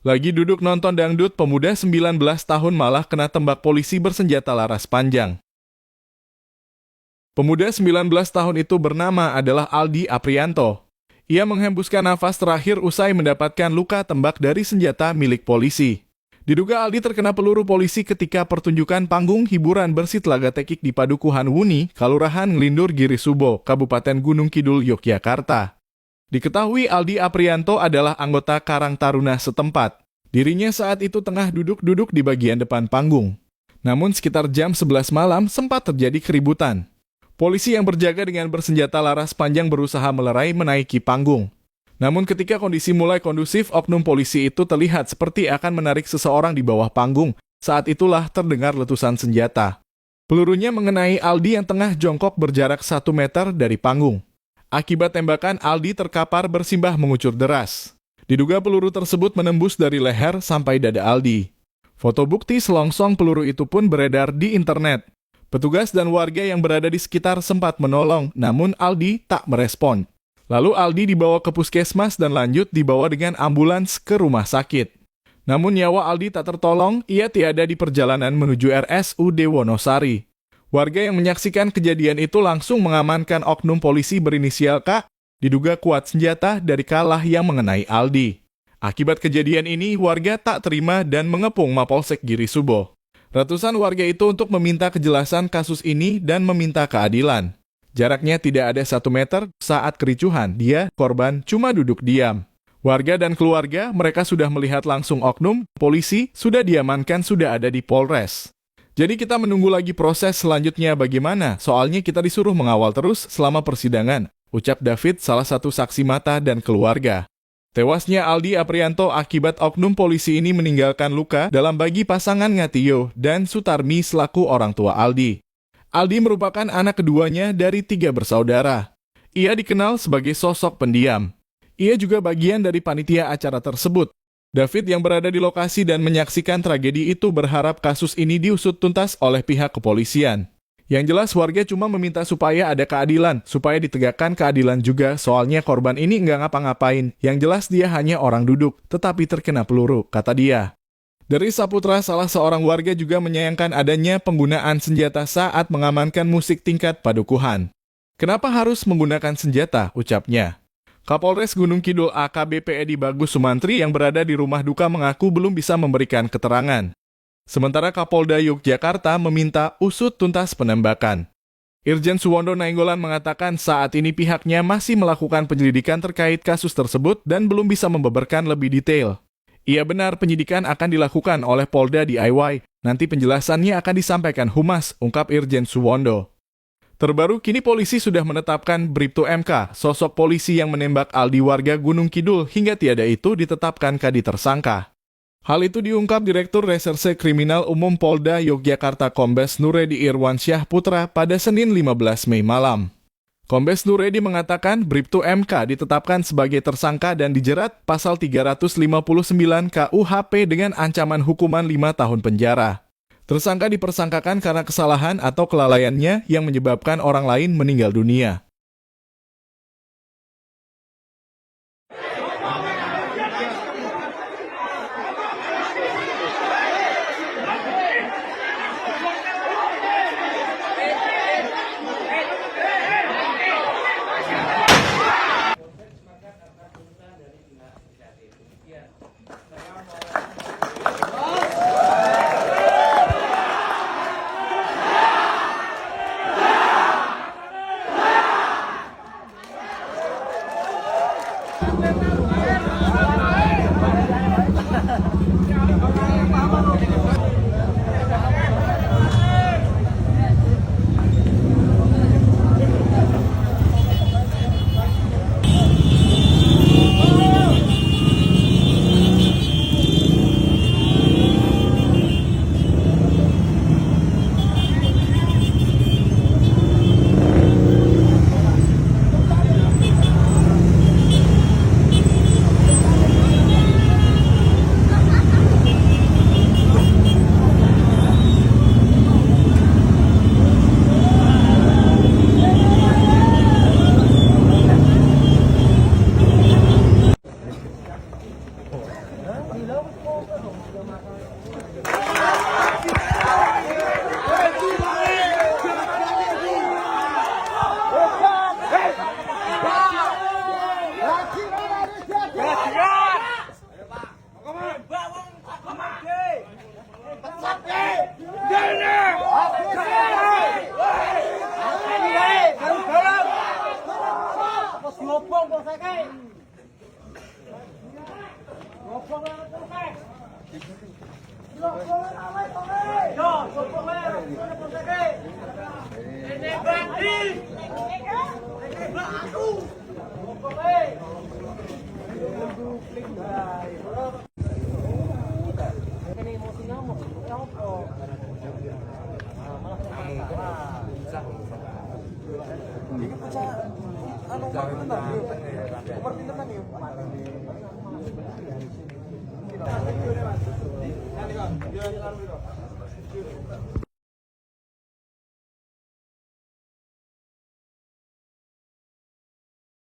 Lagi duduk nonton dangdut, pemuda 19 tahun malah kena tembak polisi bersenjata laras panjang. Pemuda 19 tahun itu bernama adalah Aldi Aprianto. Ia menghembuskan nafas terakhir usai mendapatkan luka tembak dari senjata milik polisi. Diduga Aldi terkena peluru polisi ketika pertunjukan panggung hiburan bersih Telaga Tekik di Padukuhan Wuni, Kalurahan Nglindur Girisubo, Kabupaten Gunung Kidul, Yogyakarta. Diketahui Aldi Aprianto adalah anggota Karang Taruna setempat. Dirinya saat itu tengah duduk-duduk di bagian depan panggung. Namun sekitar jam 11 malam sempat terjadi keributan. Polisi yang berjaga dengan bersenjata laras panjang berusaha melerai menaiki panggung. Namun ketika kondisi mulai kondusif, oknum polisi itu terlihat seperti akan menarik seseorang di bawah panggung. Saat itulah terdengar letusan senjata. Pelurunya mengenai Aldi yang tengah jongkok berjarak 1 meter dari panggung. Akibat tembakan, Aldi terkapar bersimbah mengucur deras. Diduga peluru tersebut menembus dari leher sampai dada Aldi. Foto bukti selongsong peluru itu pun beredar di internet. Petugas dan warga yang berada di sekitar sempat menolong, namun Aldi tak merespon. Lalu Aldi dibawa ke puskesmas dan lanjut dibawa dengan ambulans ke rumah sakit. Namun nyawa Aldi tak tertolong, ia tiada di perjalanan menuju RSUD Wonosari. Warga yang menyaksikan kejadian itu langsung mengamankan oknum polisi berinisial K, diduga kuat senjata dari kalah yang mengenai Aldi. Akibat kejadian ini, warga tak terima dan mengepung Mapolsek Girisubo. Ratusan warga itu untuk meminta kejelasan kasus ini dan meminta keadilan. Jaraknya tidak ada 1 meter saat kericuhan, dia, korban, cuma duduk diam. Warga dan keluarga, mereka sudah melihat langsung oknum, polisi, sudah diamankan, sudah ada di Polres. Jadi kita menunggu lagi proses selanjutnya bagaimana, soalnya kita disuruh mengawal terus selama persidangan, ucap David, salah satu saksi mata dan keluarga. Tewasnya Aldi Aprianto akibat oknum polisi ini meninggalkan luka dalam bagi pasangan Ngatiyo dan Sutarmi selaku orang tua Aldi. Aldi merupakan anak keduanya dari 3 bersaudara. Ia dikenal sebagai sosok pendiam. Ia juga bagian dari panitia acara tersebut. David yang berada di lokasi dan menyaksikan tragedi itu berharap kasus ini diusut tuntas oleh pihak kepolisian. Yang jelas warga cuma meminta supaya ada keadilan, supaya ditegakkan keadilan juga, soalnya korban ini nggak ngapa-ngapain. Yang jelas dia hanya orang duduk, tetapi terkena peluru, kata dia. Dari Saputra, salah seorang warga juga menyayangkan adanya penggunaan senjata saat mengamankan musik tingkat padukuhan. Kenapa harus menggunakan senjata, ucapnya. Kapolres Gunung Kidul AKBP Edi Bagus Sumantri yang berada di rumah duka mengaku belum bisa memberikan keterangan. Sementara Kapolda Yogyakarta meminta usut tuntas penembakan. Irjen Suwondo Nainggolan mengatakan saat ini pihaknya masih melakukan penyelidikan terkait kasus tersebut dan belum bisa membeberkan lebih detail. Ia benar penyidikan akan dilakukan oleh Polda DIY, nanti penjelasannya akan disampaikan Humas, ungkap Irjen Suwondo. Terbaru kini polisi sudah menetapkan Bribtu MK, sosok polisi yang menembak Aldi warga Gunung Kidul hingga tiada itu ditetapkan kadi tersangka. Hal itu diungkap Direktur Reserse Kriminal Umum Polda Yogyakarta Kombes Nuredi Irwansyah Putra pada Senin 15 Mei malam. Kombes Nuredi mengatakan Bribtu MK ditetapkan sebagai tersangka dan dijerat pasal 359 KUHP dengan ancaman hukuman 5 tahun penjara. Tersangka dipersangkakan karena kesalahan atau kelalaiannya yang menyebabkan orang lain meninggal dunia.